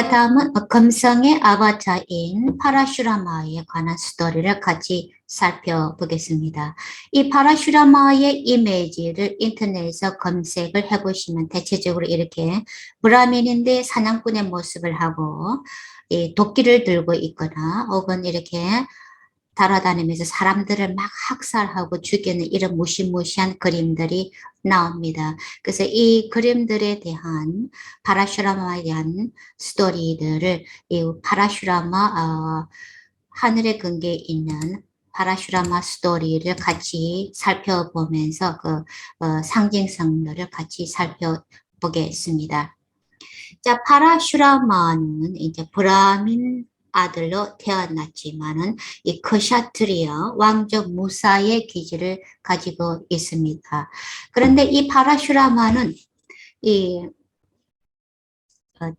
다음은 금성의 아바타인 파라슈라마에 관한 스토리를 같이 살펴보겠습니다. 이 파라슈라마의 이미지를 인터넷에서 검색을 해보시면 대체적으로 이렇게 브라민인데 사냥꾼의 모습을 하고 이 도끼를 들고 있거나 혹은 이렇게 달아다니면서 사람들을 막 학살하고 죽이는 이런 무시무시한 그림들이 나옵니다. 그래서 이 그림들에 대한 파라슈라마에 대한 스토리들을 이 파라슈라마 하늘의 근교에 있는 파라슈라마 스토리를 같이 살펴보면서 그 상징성들을 같이 살펴보겠습니다. 자, 파라슈라마는 이제 브라민 아들로 태어났지만은 이 크샤트리아 왕족 무사의 기질을 가지고 있습니다. 그런데 이 파라슈라마는 이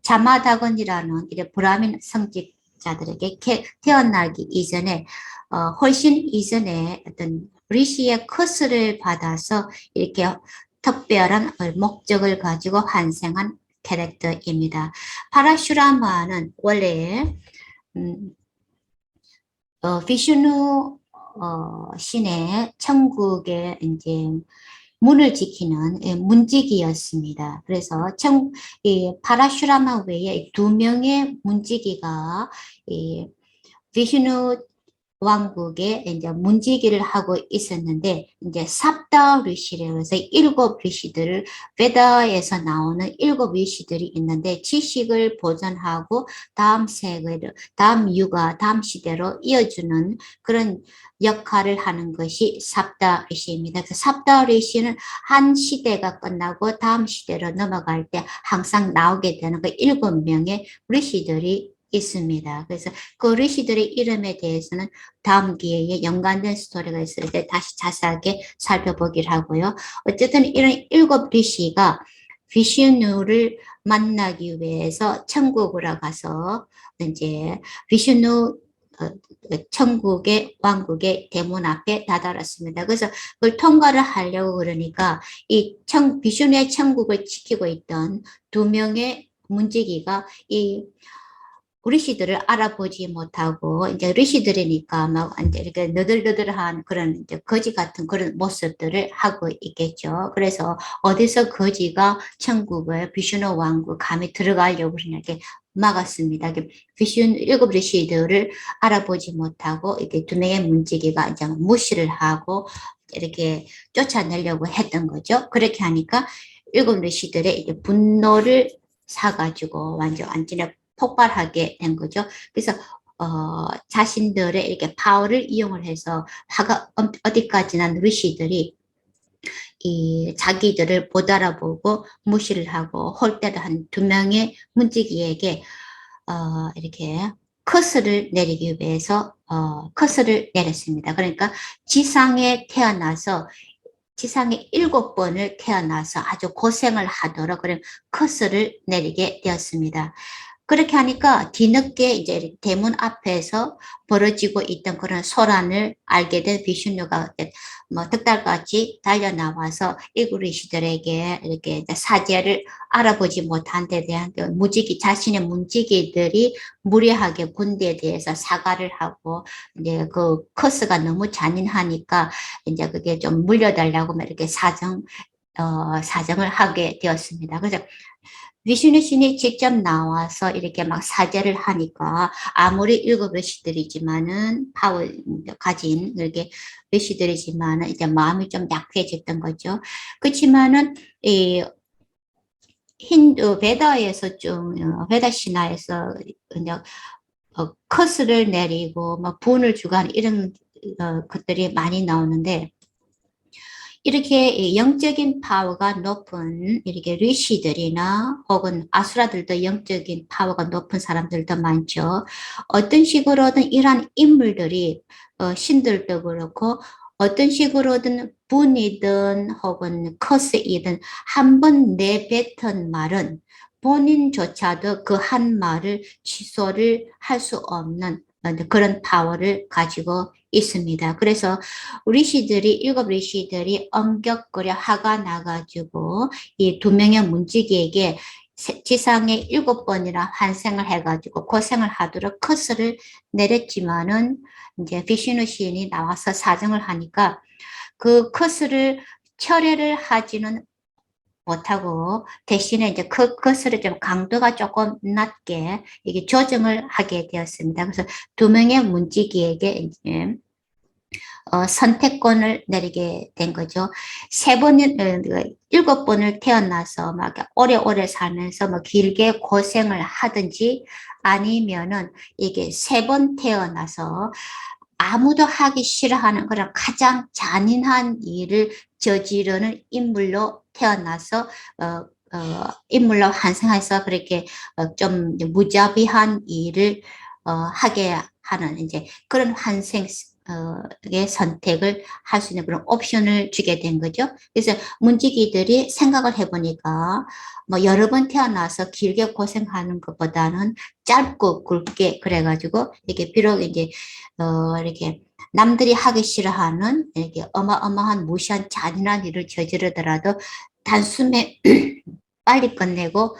자마다건이라는 이 브라민 성직자들에게 태어나기 이전에 훨씬 이전에 어떤 리시의 커스를 받아서 이렇게 특별한 목적을 가지고 환생한 캐릭터입니다. 파라슈라마는 원래 비슈누 신의 천국의 이제 문을 지키는 문지기였습니다. 그래서 이 파라슈라마 외에 두 명의 문지기가 이 비슈누 왕국에 이제 문지기를 하고 있었는데 이제 삽다 리시라고 해서 일곱 리시들을 베다에서 나오는 일곱 리시들이 있는데 지식을 보존하고 다음 세대로 다음 유가 다음 시대로 이어주는 그런 역할을 하는 것이 삽다 리시입니다. 그 삽다 리시는 한 시대가 끝나고 다음 시대로 넘어갈 때 항상 나오게 되는 그 일곱 명의 리시들이 있습니다. 그래서 그 리시들의 이름에 대해서는 다음 기회에 연관된 스토리가 있을 때 다시 자세하게 살펴보기를 하고요. 어쨌든 이런 일곱 리시가 비슈누를 만나기 위해서 천국으로 가서 이제 비슈누 천국의 왕국의 대문 앞에 다다랐습니다. 그래서 그걸 통과를 하려고 그러니까 이 비슈누의 천국을 지키고 있던 두 명의 문지기가 이 리시들을 알아보지 못하고 이제 리시들이니까 막 이제 이렇게 너들너들한 그런 이제 거지 같은 그런 모습들을 하고 있겠죠. 그래서 어디서 거지가 천국을 비슈노 왕국 감히 들어가려고 이렇게 막았습니다. 비슈 일곱 리시들을 알아보지 못하고 이렇게 두 명의 문지기가 이제 무시를 하고 이렇게 쫓아내려고 했던 거죠. 그렇게 하니까 일곱 리시들의 이제 분노를 사가지고 완전히 폭발하게 된 거죠. 그래서 자신들의 이렇게 파워를 이용을 해서 화가 어디까지나 루시들이 이 자기들을 못 알아보고 무시를 하고 홀대한 두 명의 문지기에게 이렇게 커스를 내리기 위해서 커스를 내렸습니다. 그러니까 지상에 태어나서 지상에 7번을 태어나서 아주 고생을 하도록 그런 커스를 내리게 되었습니다. 그렇게 하니까 뒤늦게 이제 대문 앞에서 벌어지고 있던 그런 소란을 알게 된 비슈누가 뭐 득달같이 달려나와서 이구리시들에게 이렇게 사죄를 알아보지 못한 데 대한 자신의 문지기들이 무리하게 군대에 대해서 사과를 하고 이제 그 커스가 너무 잔인하니까 이제 그게 좀 물려달라고 이렇게 사정을 하게 되었습니다. 그래서 비슈누 신이 직접 나와서 이렇게 막 사죄를 하니까 아무리 일곱 르시들이지만은 파워 가진 이렇게 르시들이지만은 이제 마음이 좀 약해졌던 거죠. 그렇지만은 이 힌두 베다에서 좀 베다 신화에서 이제 커스를 내리고 막 분을 주고 하는 이런 것들이 많이 나오는데 이렇게 영적인 파워가 높은 이렇게 리시들이나 혹은 아수라들도 영적인 파워가 높은 사람들도 많죠. 어떤 식으로든 이러한 인물들이 신들도 그렇고 어떤 식으로든 분이든 혹은 커스이든 한 번 내뱉은 말은 본인조차도 그 한 말을 취소를 할 수 없는 그런 파워를 가지고 있습니다. 그래서 일곱 리시들이 엄격거려 화가 나가지고 이 두 명의 문지기에게 지상에 7번이나 환생을 해가지고 고생을 하도록 커스를 내렸지만은 이제 비슈누 시인이 나와서 사정을 하니까 그 커스를 철회를 하지는 못하고 대신에 이제 그것을 좀 강도가 조금 낮게 이게 조정을 하게 되었습니다. 그래서 두 명의 문지기에게 이제 선택권을 내리게 된 거죠. 일곱 번을 태어나서 막 오래오래 살면서 뭐 길게 고생을 하든지 아니면은 이게 3번 태어나서 아무도 하기 싫어하는 그런 가장 잔인한 일을 저지르는 인물로 태어나서 인물로 환생해서 그렇게 좀 무자비한 일을 하게 하는 이제 그런 환생 의 선택을 할 수 있는 그런 옵션을 주게 된 거죠. 그래서 문지기들이 생각을 해보니까 뭐 여러 번 태어나서 길게 고생하는 것보다는 짧고 굵게 그래가지고 이게 비록 이제 이렇게 남들이 하기 싫어하는 이렇게 어마어마한 무시한 잔인한 일을 저지르더라도 단숨에 빨리 끝내고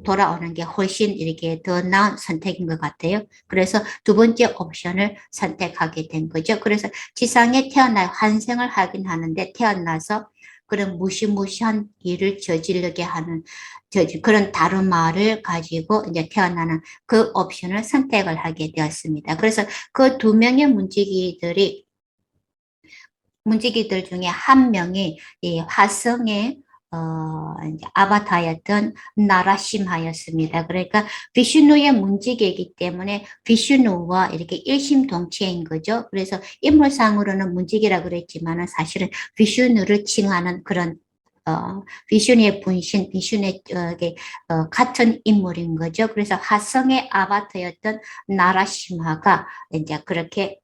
돌아오는 게 훨씬 이렇게 더 나은 선택인 것 같아요. 그래서 두 번째 옵션을 선택하게 된 거죠. 그래서 지상에 태어나 환생을 하긴 하는데 태어나서 그런 무시무시한 일을 저지르게 하는 그런 다른 말을 가지고 이제 태어나는 그 옵션을 선택을 하게 되었습니다. 그래서 그 두 명의 문지기들 중에 한 명이 이 화성의 이제 아바타였던 나라심하였습니다. 그러니까 비슈누의 문지기이기 때문에 비슈누와 이렇게 일심동체인 거죠. 그래서 인물상으로는 문지기라 그랬지만은 사실은 비슈누를 칭하는 그런 비슈누의 분신, 비슈누의 같은 인물인 거죠. 그래서 화성의 아바타였던 나라심하가 이제 그렇게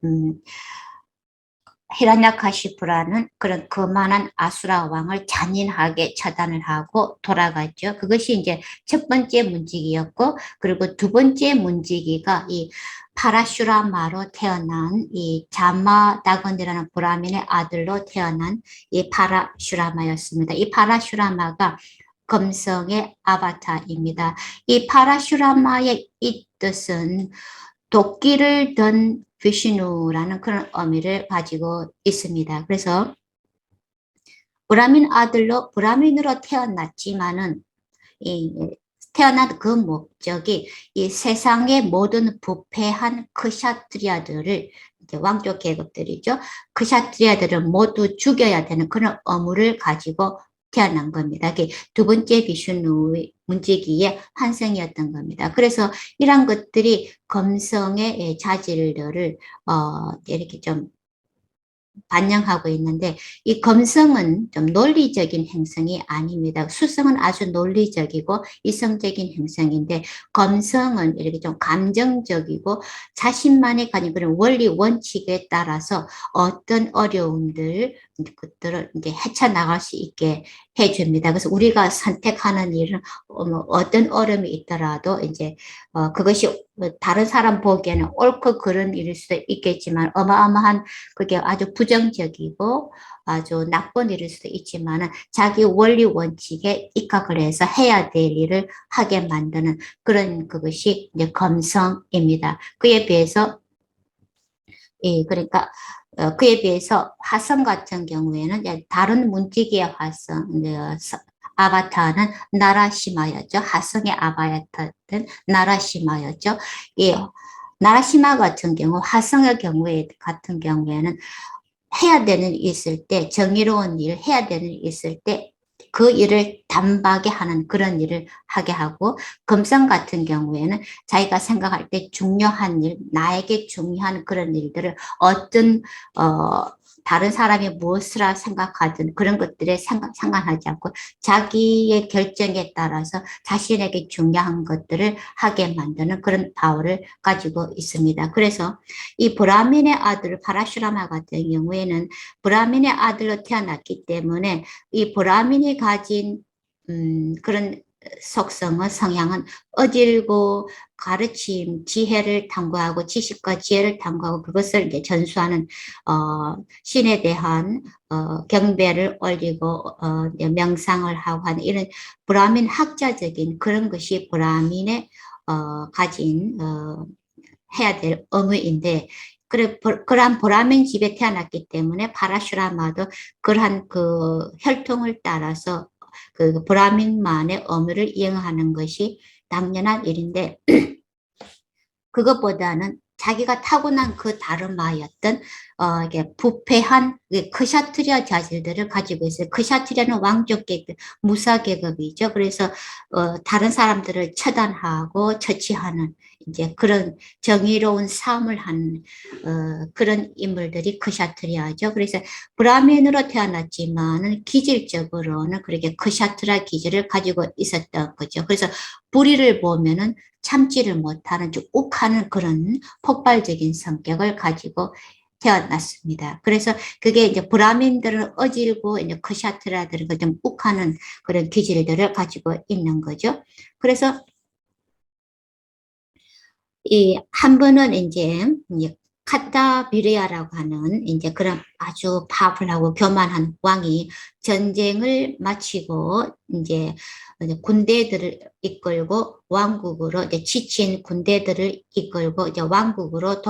히라냐카시푸라는 그런 거만한 아수라 왕을 잔인하게 처단을 하고 돌아갔죠. 그것이 이제 첫 번째 문지기였고, 그리고 두 번째 문지기가 이 파라슈라마로 태어난 이 자마다건이라는 브라민의 아들로 태어난 이 파라슈라마였습니다. 이 파라슈라마가 금성의 아바타입니다. 이 파라슈라마의 이 뜻은 도끼를 든 비슈누라는 그런 의미를 가지고 있습니다. 그래서 브라민으로 태어났지만은 이 태어난 그 목적이 이 세상의 모든 부패한 크샤트리아들을 이제 왕족 계급들이죠. 크샤트리아들을 모두 죽여야 되는 그런 의무를 가지고 태어난 겁니다. 두 번째 비슈누의 문지기의 환생이었던 겁니다. 그래서 이런 것들이 검성의 자질들을 이렇게 좀 반영하고 있는데 이 검성은 좀 논리적인 행성이 아닙니다. 수성은 아주 논리적이고 이성적인 행성인데 검성은 이렇게 좀 감정적이고 자신만의 가진 그런 원리 원칙에 따라서 어떤 어려움들 그들을 이제 헤쳐나갈 수 있게 해줍니다. 그래서 우리가 선택하는 일은 어떤 어려움이 있더라도 이제 그것이 다른 사람 보기에는 옳고 그른 일일 수도 있겠지만 어마어마한 그게 아주 부정적이고 아주 나쁜 일일 수도 있지만 자기 원리 원칙에 입각을 해서 해야 될 일을 하게 만드는 그런 그것이 이제 검성입니다. 그에 비해서 그러니까 그에 비해서 화성 같은 경우에는 다른 문지기의 화성 아바타는 나라시마였죠. 화성의 아바타는 나라시마였죠. 이 나라시마 같은 경우 화성의 같은 경우에는 해야 되는 일 있을 때 정의로운 일 해야 되는 일 있을 때 그 일을 단박에 하는 그런 일을 하게 하고 금성 같은 경우에는 자기가 생각할 때 중요한 일, 나에게 중요한 그런 일들을 어떤 다른 사람이 무엇이라 생각하든 그런 것들에 상관하지 않고 자기의 결정에 따라서 자신에게 중요한 것들을 하게 만드는 그런 파워를 가지고 있습니다. 그래서 이 브라민의 아들 파라슈라마 같은 경우에는 브라민의 아들로 태어났기 때문에 이 브라민이 가진 그런 속성은 성향은 어질고 가르침, 지혜를 탐구하고 지식과 지혜를 탐구하고 그것을 이제 전수하는 신에 대한 경배를 올리고 이제 명상을 하고 하는 이런 브라민 학자적인 그런 것이 브라민의 가진 해야 될 의무인데 그러한 브라민 집에 태어났기 때문에 파라슈라마도 그러한 그 혈통을 따라서 그 브라민만의 의무를 이행하는 것이 당연한 일인데 그것보다는 자기가 타고난 그 다르마였던 이게 부패한 크샤트리아 자질들을 가지고 있어요. 크샤트리아는 왕족 계급, 무사 계급이죠. 그래서 다른 사람들을 처단하고 처치하는 이제 그런 정의로운 삶을 하는 그런 인물들이 크샤트리아죠. 그래서 브라민으로 태어났지만은 기질적으로는 그렇게 크샤트라 기질을 가지고 있었던 거죠. 그래서 불의를 보면은 참지를 못하는 좀 욱하는 그런 폭발적인 성격을 가지고 태어났습니다. 그래서 그게 이제 브라민들은 어질고 이제 크샤트라들은 좀 욱하는 그런 기질들을 가지고 있는 거죠. 그래서 이 한 번은 이제 카타비리아라고 하는 이제 그런 아주 파워풀하고 교만한 왕이 전쟁을 마치고 이제 군대들을 이끌고 왕국으로 이제 지친 군대들을 이끌고 이제 왕국으로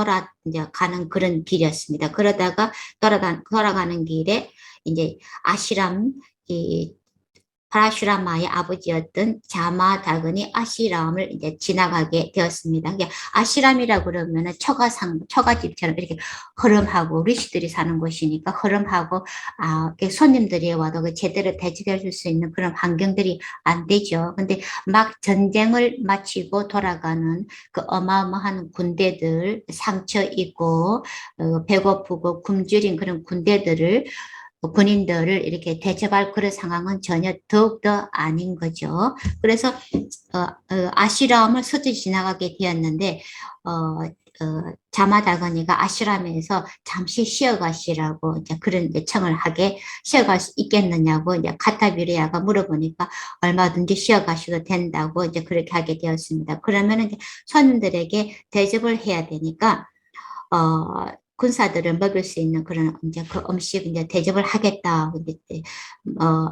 이제 가는 그런 길이었습니다. 그러다가 돌아가는 길에 이제 아시람 이 파라슈라마의 아버지였던 자마다근이 아시람을 이제 지나가게 되었습니다. 아시람이라 그러면은 처가집처럼 이렇게 허름하고 리시들이 사는 곳이니까 허름하고 손님들이 와도 제대로 대접해 줄 수 있는 그런 환경들이 안 되죠. 근데 막 전쟁을 마치고 돌아가는 그 어마어마한 군대들 상처 입고 배고프고 굶주린 그런 군인들을 이렇게 대접할 그런 상황은 전혀 더욱더 아닌 거죠. 그래서 아시람을 스쳐 지나가게 되었는데 자마다거니가 아시람에서 잠시 쉬어가시라고 이제 그런 요청을 하게 쉬어갈 수 있겠느냐고 이제 카타비리아가 물어보니까 얼마든지 쉬어가셔도 된다고 이제 그렇게 하게 되었습니다. 그러면 이제 손님들에게 대접을 해야 되니까 군사들을 먹일 수 있는 그런 이제 그 음식 이제 대접을 하겠다. 이제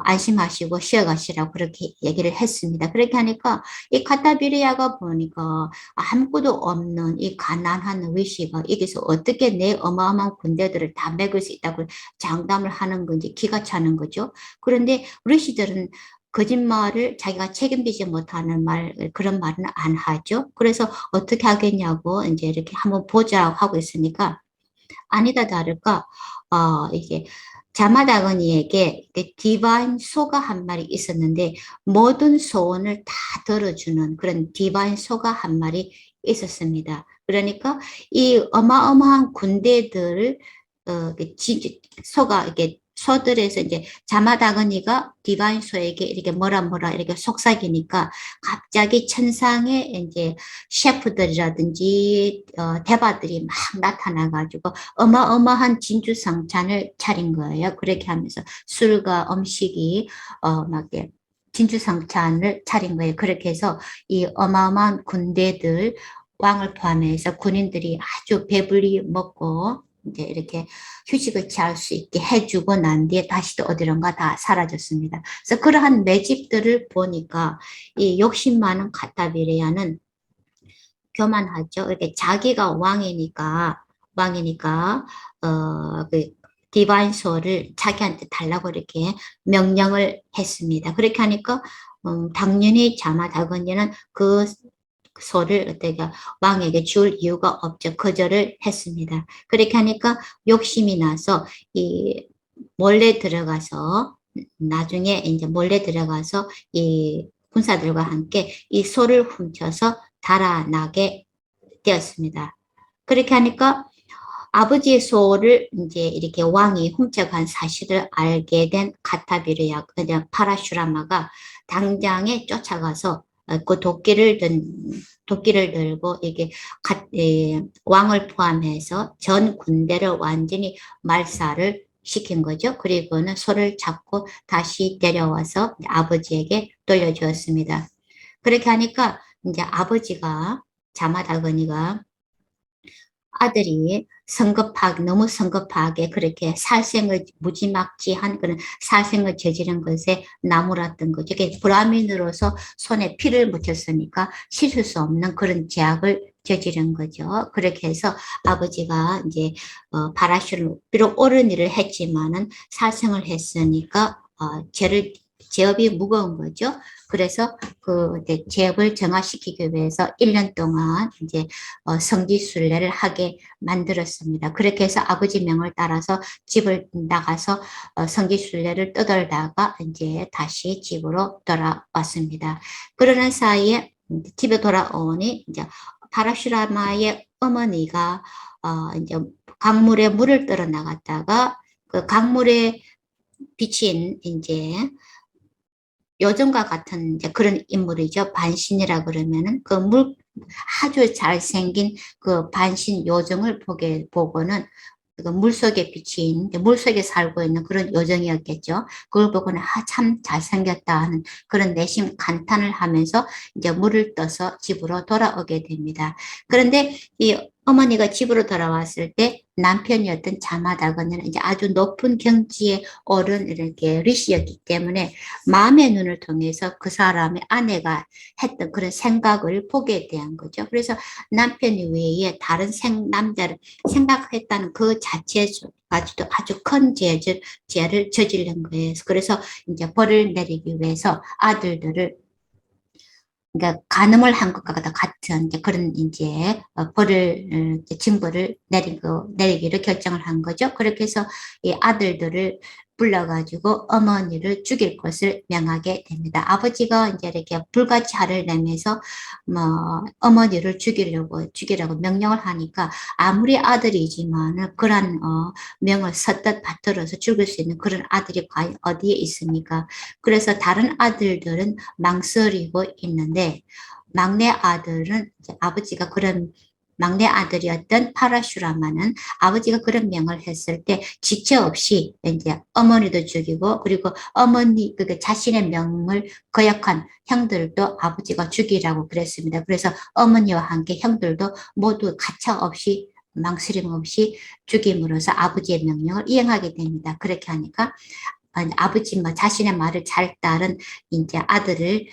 안심하시고 쉬어가시라고 그렇게 얘기를 했습니다. 그렇게 하니까 이 카타비리아가 보니까 아무것도 없는 이 가난한 위시가 여기서 어떻게 내 어마어마한 군대들을 다 먹일 수 있다고 장담을 하는 건지 기가 차는 거죠. 그런데 위시들은 거짓말을 자기가 책임지지 못하는 그런 말은 안 하죠. 그래서 어떻게 하겠냐고 이제 이렇게 한번 보자고 하고 있으니까 아니다 다를까 이게 자마다그니에게 디바인 소가 한 마리 있었는데 모든 소원을 다 들어주는 그런 디바인 소가 한 마리 있었습니다. 그러니까 이 어마어마한 군대들을 소가 이렇게 소들에서 이제 자마다그니가 디바인 소에게 이렇게 뭐라 이렇게 속삭이니까 갑자기 천상에 이제 셰프들이라든지 대바들이 막 나타나가지고 어마어마한 진주성찬을 차린 거예요. 그렇게 하면서 술과 음식이 막 진주성찬을 차린 거예요. 그렇게 해서 이 어마어마한 군대들 왕을 포함해서 군인들이 아주 배불리 먹고 이제 이렇게 휴식을 취할 수 있게 해주고 난 뒤에 다시 또 어디론가 다 사라졌습니다. 그래서 그러한 매집들을 보니까 이 욕심 많은 카타비레아는 교만하죠. 이렇게 자기가 왕이니까 그 디바인 소를 자기한테 달라고 이렇게 명령을 했습니다. 그렇게 하니까 당연히 자마다건이는 그 소를 어때가 왕에게 줄 이유가 없죠. 거절을 했습니다. 그렇게 하니까 욕심이 나서 이 몰래 들어가서 나중에 이제 몰래 들어가서 이 군사들과 함께 이 소를 훔쳐서 달아나게 되었습니다. 그렇게 하니까 아버지의 소를 이제 이렇게 왕이 훔쳐간 사실을 알게 된 카타비르야, 그냥 파라슈라마가 당장에 쫓아가서 그 도끼를 들고 이게 왕을 포함해서 전 군대를 완전히 말살을 시킨 거죠. 그리고는 소를 잡고 다시 데려와서 아버지에게 돌려주었습니다. 그렇게 하니까 이제 아버지가 자마다거니가 아들이 너무 성급하게 그렇게 살생을 무지막지한 그런 살생을 저지른 것에 나무랐던 거죠. 이게 브라민으로서 손에 피를 묻혔으니까 씻을 수 없는 그런 죄악을 저지른 거죠. 그렇게 해서 아버지가 이제 바라시를 비록 옳은 일을 했지만은 살생을 했으니까 죄업이 무거운 거죠. 그래서 그 이제 죄업을 정화시키기 위해서 1년 동안 이제 성지순례를 하게 만들었습니다. 그렇게 해서 아버지 명을 따라서 집을 나가서 성지순례를 떠돌다가 이제 다시 집으로 돌아왔습니다. 그러는 사이에 집에 돌아오니 이제 파라슈라마의 어머니가 이제 강물에 물을 떠러 나갔다가 그 강물에 비친 이제 요정과 같은 이제 그런 인물이죠. 반신이라 그러면은 그 아주 잘생긴 그 반신 요정을 보고는 그 물속에 비친, 물속에 살고 있는 그런 요정이었겠죠. 그걸 보고는 참 잘생겼다 하는 그런 내심 감탄을 하면서 이제 물을 떠서 집으로 돌아오게 됩니다. 그런데 이 어머니가 집으로 돌아왔을 때 남편이었던 자마다거는 이제 아주 높은 경지에 오른 이렇게 리시였기 때문에 마음의 눈을 통해서 그 사람의 아내가 했던 그런 생각을 보게 대한 거죠. 그래서 남편 외에 다른 남자를 생각했다는 그 자체까지도 아주 큰 죄를 저지른 거예요. 그래서 이제 벌을 내리기 위해서 아들들을 그러니까 간음을 한 것과 같은 이제 그런 이제 징벌을 내리기로 결정을 한 거죠. 그렇게 해서 이 아들들을 불러가지고 어머니를 죽일 것을 명하게 됩니다. 아버지가 이제 이렇게 불같이 화를 내면서 뭐 어머니를 죽이라고 명령을 하니까 아무리 아들이지만은 그런 명을 서뜻 받들어서 죽일 수 있는 그런 아들이 과연 어디에 있습니까? 그래서 다른 아들들은 망설이고 있는데 막내 아들은 아버지가 그런 막내 아들이었던 파라슈라마는 아버지가 그런 명을 했을 때 지체 없이 이제 어머니도 죽이고 그리고 그 자신의 명을 거역한 형들도 아버지가 죽이라고 그랬습니다. 그래서 어머니와 함께 형들도 모두 가차 없이 망설임 없이 죽임으로써 아버지의 명령을 이행하게 됩니다. 그렇게 하니까 아버지 자신의 말을 잘 따른 이제 아들을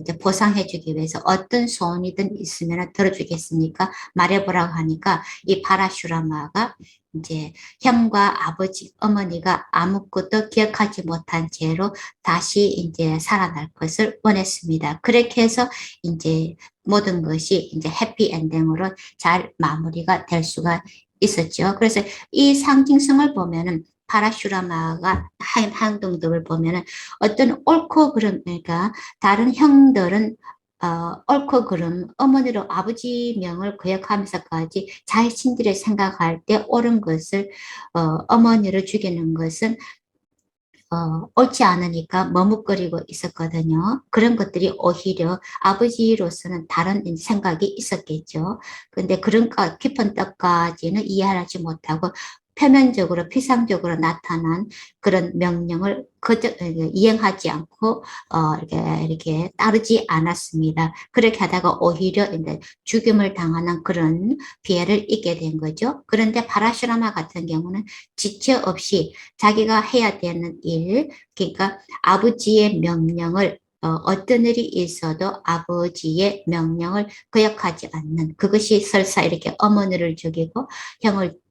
이제 보상해주기 위해서 어떤 소원이든 있으면 들어주겠습니까? 말해보라고 하니까 이 파라슈라마가 이제 형과 아버지, 어머니가 아무것도 기억하지 못한 채로 다시 이제 살아날 것을 원했습니다. 그렇게 해서 이제 모든 것이 이제 해피 엔딩으로 잘 마무리가 될 수가 있었죠. 그래서 이 상징성을 보면은 파라슈라마가 한 행동들을 보면은 어떤 옳고 그름, 그러니까 다른 형들은 옳고 그름, 어머니로 아버지 명을 거역하면서까지 자신들이 생각할 때 옳은 것을, 어머니를 죽이는 것은 옳지 않으니까 머뭇거리고 있었거든요. 그런 것들이 오히려 아버지로서는 다른 생각이 있었겠죠. 근데 그런 깊은 뜻까지는 이해하지 못하고 표면적으로 피상적으로 나타난 그런 명령을 그저 이행하지 않고 이렇게 따르지 않았습니다. 그렇게 하다가 오히려 이제 죽임을 당하는 그런 피해를 입게 된 거죠. 그런데 파라슈라마 같은 경우는 지체 없이 자기가 해야 되는 일, 그러니까 아버지의 명령을 어떤 일이 있어도 아버지의 명령을 거역하지 않는 그것이 설사 이렇게 어머니를 죽이고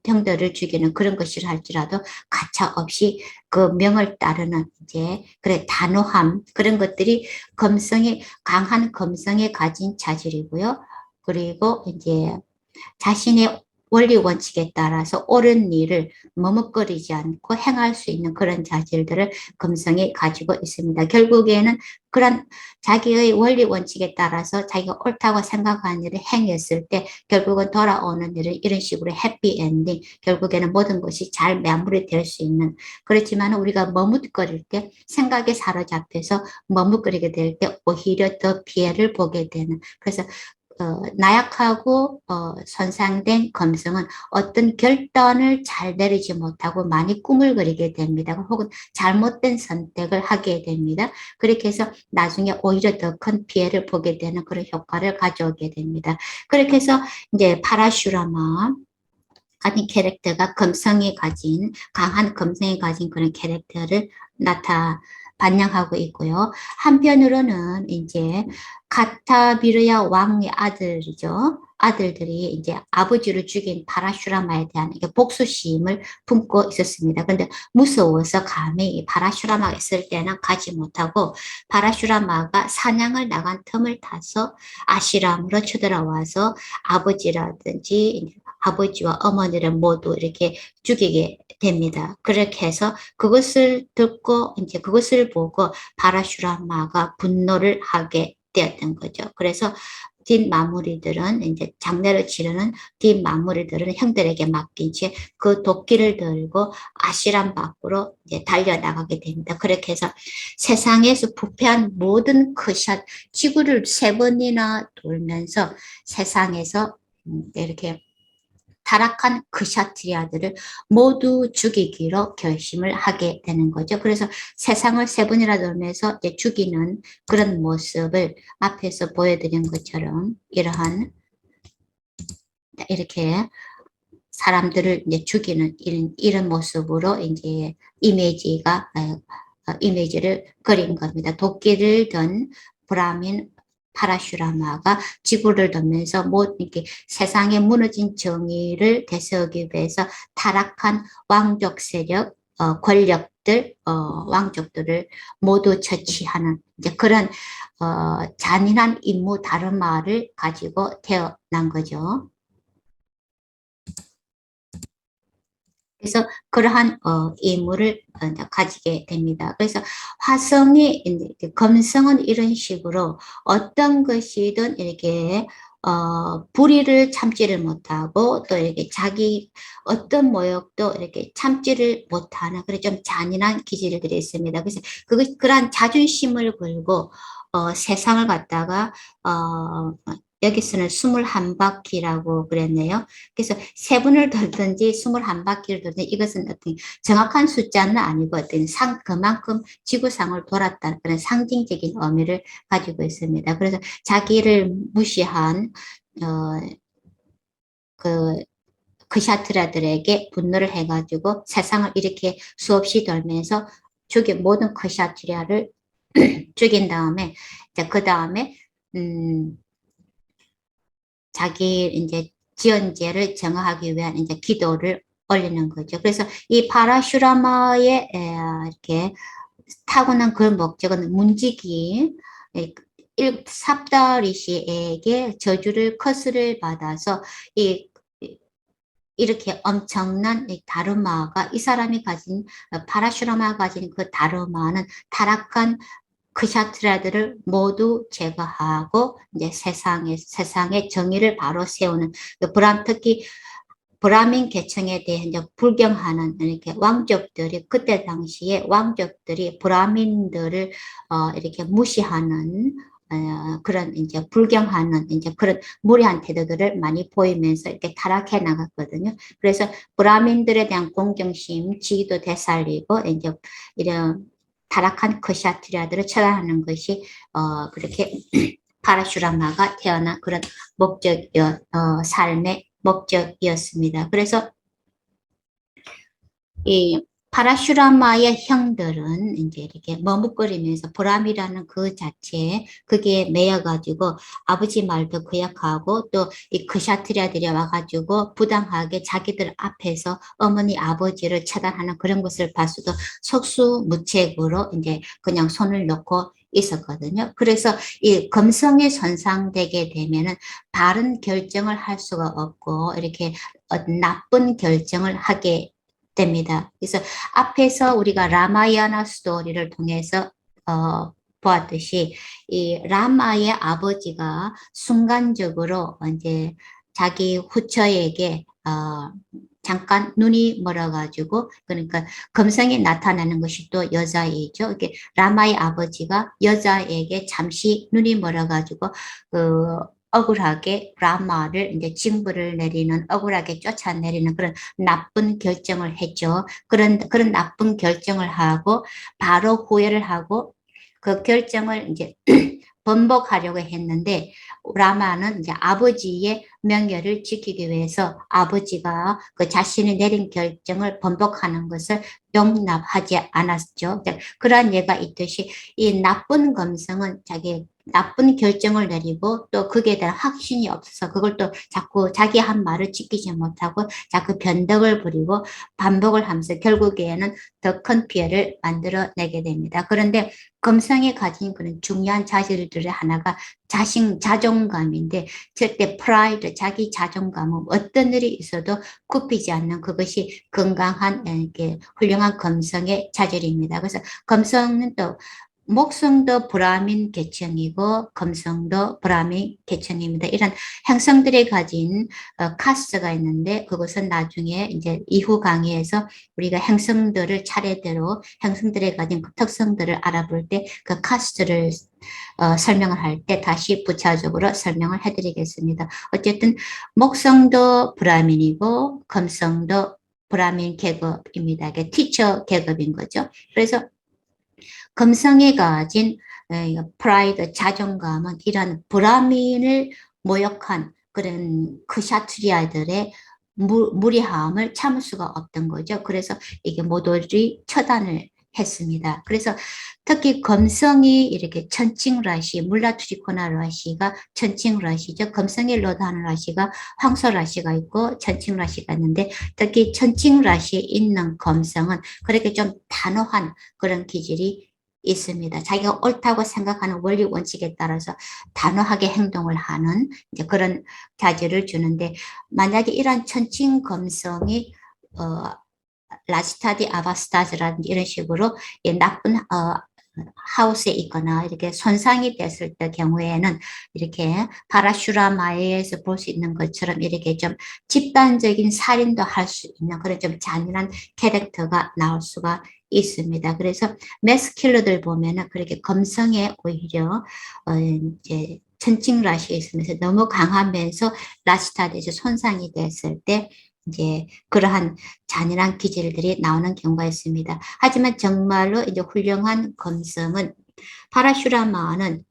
형들을 죽이는 그런 것이라 할지라도 가차 없이 그 명을 따르는 이제 그래 단호함 그런 것들이 강한 검성에 가진 자질이고요. 그리고 이제 자신의 원리 원칙에 따라서 옳은 일을 머뭇거리지 않고 행할 수 있는 그런 자질들을 금성이 가지고 있습니다. 결국에는 그런 자기의 원리 원칙에 따라서 자기가 옳다고 생각하는 일을 행했을 때 결국은 돌아오는 일은 이런 식으로 해피 엔딩, 결국에는 모든 것이 잘 마무리될 수 있는. 그렇지만 우리가 머뭇거릴 때 생각에 사로잡혀서 머뭇거리게 될 때 오히려 더 피해를 보게 되는. 그래서 나약하고 손상된 검성은 어떤 결단을 잘 내리지 못하고 많이 꿈을 그리게 됩니다. 혹은 잘못된 선택을 하게 됩니다. 그렇게 해서 나중에 오히려 더 큰 피해를 보게 되는 그런 효과를 가져오게 됩니다. 그렇게 해서 이제 파라슈라마 가진 캐릭터가 강한 검성이 가진 그런 캐릭터를 반영하고 있고요. 한편으로는 이제 카타비르야 왕의 아들이죠. 아들들이 이제 아버지를 죽인 파라슈라마에 대한 복수심을 품고 있었습니다. 근데 무서워서 감히 파라슈라마가 있을 때는 가지 못하고 파라슈라마가 사냥을 나간 틈을 타서 아시람으로 쳐들어와서 아버지라든지 아버지와 어머니를 모두 이렇게 죽이게 됩니다. 그렇게 해서 그것을 듣고 이제 그것을 보고 바라슈라마가 분노를 하게 되었던 거죠. 그래서 뒷마무리들은 이제 장례를 치르는 뒷마무리들은 형들에게 맡긴 채 그 도끼를 들고 아시람 밖으로 이제 달려나가게 됩니다. 그렇게 해서 세상에서 부패한 모든 크샷 지구를 3번이나 돌면서 세상에서 이렇게 타락한 크샤트리아들을 모두 죽이기로 결심을 하게 되는 거죠. 그래서 세상을 3번이나 돌면서 이제 죽이는 그런 모습을 앞에서 보여드린 것처럼 이렇게 사람들을 이제 죽이는 이런 모습으로 이제 이미지를 그린 겁니다. 도끼를 든 브라민 파라슈라마가 지구를 돌면서 이렇게 세상에 무너진 정의를 되새기기 위해서 타락한 왕족 세력, 왕족들을 모두 처치하는 이제 그런 잔인한 임무 다르마를 가지고 태어난 거죠. 그래서 그러한 임무를 가지게 됩니다. 그래서 화성이 금성은 이런 식으로 어떤 것이든 이렇게 불의를 참지를 못하고 또 이렇게 자기 어떤 모욕도 이렇게 참지를 못하는 그런 좀 잔인한 기질들이 있습니다. 그래서 그러한 자존심을 걸고 세상을 갖다가 여기서는 21바퀴라고 그랬네요. 그래서 3번을 돌든지 21바퀴를 돌든지 이것은 어떤 정확한 숫자는 아니고 어떤 그만큼 지구상을 돌았다는 그런 상징적인 의미를 가지고 있습니다. 그래서 자기를 무시한 그 크샤트라들에게 분노를 해가지고 세상을 이렇게 수없이 돌면서 모든 크샤트리아를 죽인 다음에 그 다음에 자기 이제 지은 죄를 정화하기 위한 이제 기도를 올리는 거죠. 그래서 이 파라슈라마의 이렇게 타고난 그 목적은 문지기 삽다리시에게 저주를 커스를 받아서 이렇게 엄청난 다르마가 이 사람이 가진 파라슈라마가 가진 그 다르마는 타락한 크샤트라들을 모두 제거하고 이제 세상의 정의를 바로 세우는 특히 브라민 계층에 대해 이제 불경하는 이렇게 왕족들이 그때 당시에 왕족들이 브라민들을 이렇게 무시하는 그런 이제 불경하는 이제 그런 무례한 태도들을 많이 보이면서 이렇게 타락해 나갔거든요. 그래서 브라민들에 대한 공경심, 지위도 되살리고 이제 이런 타락한 크샤트리아들을 처단하는 것이 그렇게 파라슈라마가 태어난 그런 삶의 목적이었습니다. 그래서 이 파라슈라마의 형들은 이제 이렇게 머뭇거리면서 보람이라는 그 자체에 그게 매여가지고 아버지 말도 거역하고 또 이 크샤트리아들이 와가지고 부당하게 자기들 앞에서 어머니 아버지를 처단하는 그런 것을 봤어도 속수무책으로 이제 그냥 손을 놓고 있었거든요. 그래서 이 검성이 손상되게 되면은 바른 결정을 할 수가 없고 이렇게 나쁜 결정을 하게 됩니다. 그래서 앞에서 우리가 라마야나 스토리를 통해서 보았듯이 이 라마의 아버지가 순간적으로 이제 자기 후처에게 잠깐 눈이 멀어가지고 그러니까 검성이 나타나는 것이 또 여자이죠. 이렇게 라마의 아버지가 여자에게 잠시 눈이 멀어가지고 그 억울하게 라마를 이제 징벌을 내리는, 억울하게 쫓아내리는 그런 나쁜 결정을 했죠. 그런 나쁜 결정을 하고 바로 후회를 하고 그 결정을 이제 번복하려고 했는데 라마는 이제 아버지의 명예를 지키기 위해서 아버지가 그 자신이 내린 결정을 번복하는 것을 용납하지 않았죠. 그러한 예가 있듯이 이 나쁜 검성은 자기 나쁜 결정을 내리고 또 거기에 대한 확신이 없어서 그걸 또 자꾸 자기 한 말을 지키지 못하고 자꾸 변덕을 부리고 반복을 하면서 결국에는 더 큰 피해를 만들어내게 됩니다. 그런데 검성이 가진 그런 중요한 자질들의 하나가 자존감인데 절대 프라이드, 자기 자존감은 어떤 일이 있어도 굽히지 않는 그것이 건강한 이렇게 훌륭한 검성의 자질입니다. 그래서 검성은 또 목성도 브라민 계층이고 검성도 브라민 계층입니다. 이런 행성들이 가진 카스트가 있는데 그것은 나중에 이제 이후 강의에서 우리가 행성들을 차례대로 행성들이 가진 그 특성들을 알아볼 때 그 카스트를 설명을 할 때 다시 부차적으로 설명을 해드리겠습니다. 어쨌든 목성도 브라민이고 검성도 브라민 계급입니다. 이게 티처 계급인 거죠. 그래서 금성이 가진 프라이드, 자존감은 이런 브라민을 모욕한 그런 크샤트리아들의 무리함을 참을 수가 없던 거죠. 그래서 이게 모조리 처단을 했습니다. 그래서 특히 검성이 이렇게 천칭라시, 물라투리코나 라시가 천칭라시죠. 검성이 로드하는 라시가 황소라시가 있고 천칭라시가 있는데 특히 천칭라시에 있는 검성은 그렇게 좀 단호한 그런 기질이 있습니다. 자기가 옳다고 생각하는 원리 원칙에 따라서 단호하게 행동을 하는 이제 그런 자질을 주는데 만약에 이런 천칭 검성이 라스타디 아바스타즈라든지 이런 식으로 나쁜 하우스에 있거나 이렇게 손상이 됐을 때 경우에는 이렇게 파라슈라마에서 볼 수 있는 것처럼 이렇게 좀 집단적인 살인도 할 수 있는 그런 좀 잔인한 캐릭터가 나올 수가 있습니다. 그래서 매스킬러들 보면은 그렇게 검성에 오히려 이제 천칭 라시에 있으면서 너무 강하면서 라스타드에서 손상이 됐을 때 이제 그러한 잔인한 기질들이 나오는 경우가 있습니다. 하지만 정말로 이제 훌륭한 검성은 파라슈라마는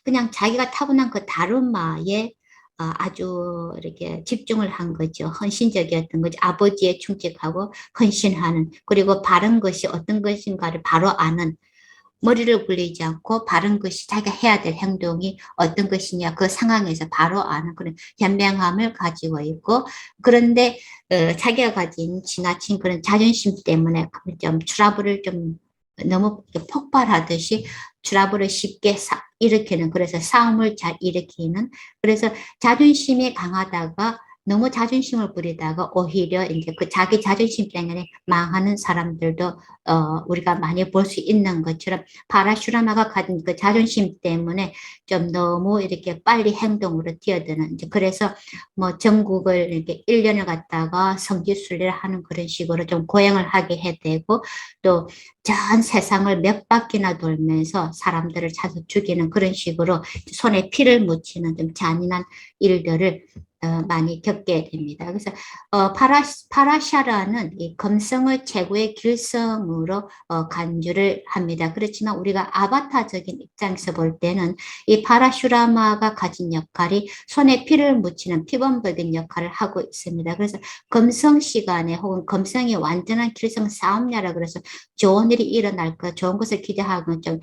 그냥 자기가 타고난 그 다루마에 아주 이렇게 집중을 한 거죠. 헌신적이었던 거죠. 아버지에 충직하고 헌신하는 그리고 바른 것이 어떤 것인가를 바로 아는 머리를 굴리지 않고 바른 것이 자기가 해야 될 행동이 어떤 것이냐 그 상황에서 바로 아는 그런 현명함을 가지고 있고 그런데 자기가 가진 지나친 그런 자존심 때문에 좀 트러블을 좀 너무 폭발하듯이 트러블을 쉽게 일으키는 그래서 싸움을 잘 일으키는 그래서 자존심이 강하다가 너무 자존심을 부리다가 오히려 이제 그 자기 자존심 때문에 망하는 사람들도 우리가 많이 볼 수 있는 것처럼 파라슈라마가 가진 그 자존심 때문에 좀 너무 이렇게 빨리 행동으로 뛰어드는 이제 그래서 뭐 전국을 이렇게 1년을 갔다가 성지순례를 하는 그런 식으로 좀 고행을 하게 해대고 또 전 세상을 몇 바퀴나 돌면서 사람들을 찾아 죽이는 그런 식으로 손에 피를 묻히는 좀 잔인한 일들을 많이 겪게 됩니다. 그래서 파라샤라는 이 검성을 최고의 길성으로 간주를 합니다. 그렇지만 우리가 아바타적인 입장에서 볼 때는 이 파라슈라마가 가진 역할이 손에 피를 묻히는 피범벅인 역할을 하고 있습니다. 그래서 검성 시간에 혹은 검성이 완전한 길성 싸움냐라 그래서 좋은 일이 일어날 것, 좋은 것을 기대하고 좀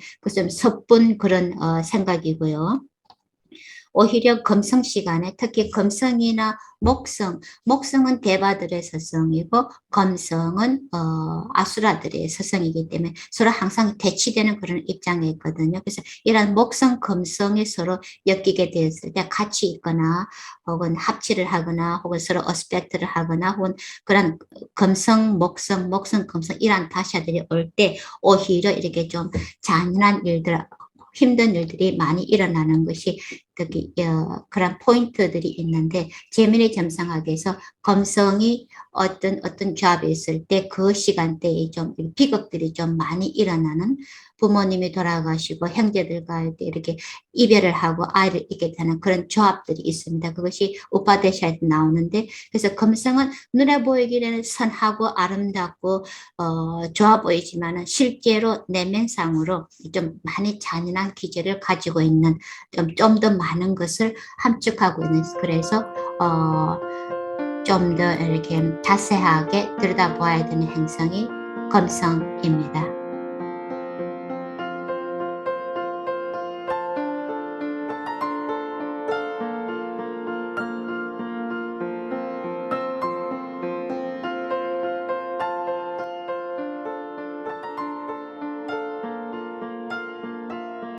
섣분 그런 생각이고요. 오히려 금성 시간에 특히 금성이나 목성은 대바들의 서성이고 금성은 아수라들의 서성이기 때문에 서로 항상 대치되는 그런 입장에 있거든요. 그래서 이런 목성, 금성이 서로 엮이게 되었을 때 같이 있거나 혹은 합치를 하거나 혹은 서로 어스펙트를 하거나 혹은 그런 금성, 목성, 금성 이런 다샤들이 올 때 오히려 이렇게 좀 잔인한 일들 힘든 일들이 많이 일어나는 것이 그런 포인트들이 있는데 재미의 점성학에서 검성이 어떤 조합이 있을 때 그 시간대에 좀 비극들이 좀 많이 일어나는 부모님이 돌아가시고 형제들과 이렇게 이별을 하고 아이를 잃게 되는 그런 조합들이 있습니다. 그것이 우파데샤에도 나오는데 그래서 검성은 눈에 보이기에는 선하고 아름답고 좋아 보이지만은 실제로 내면상으로 좀 많이 잔인한 기질을 가지고 있는 좀 더 많은 것을 함축하고 있는 그래서 좀 더 이렇게 자세하게 들여다보아야 되는 행성이 검성입니다.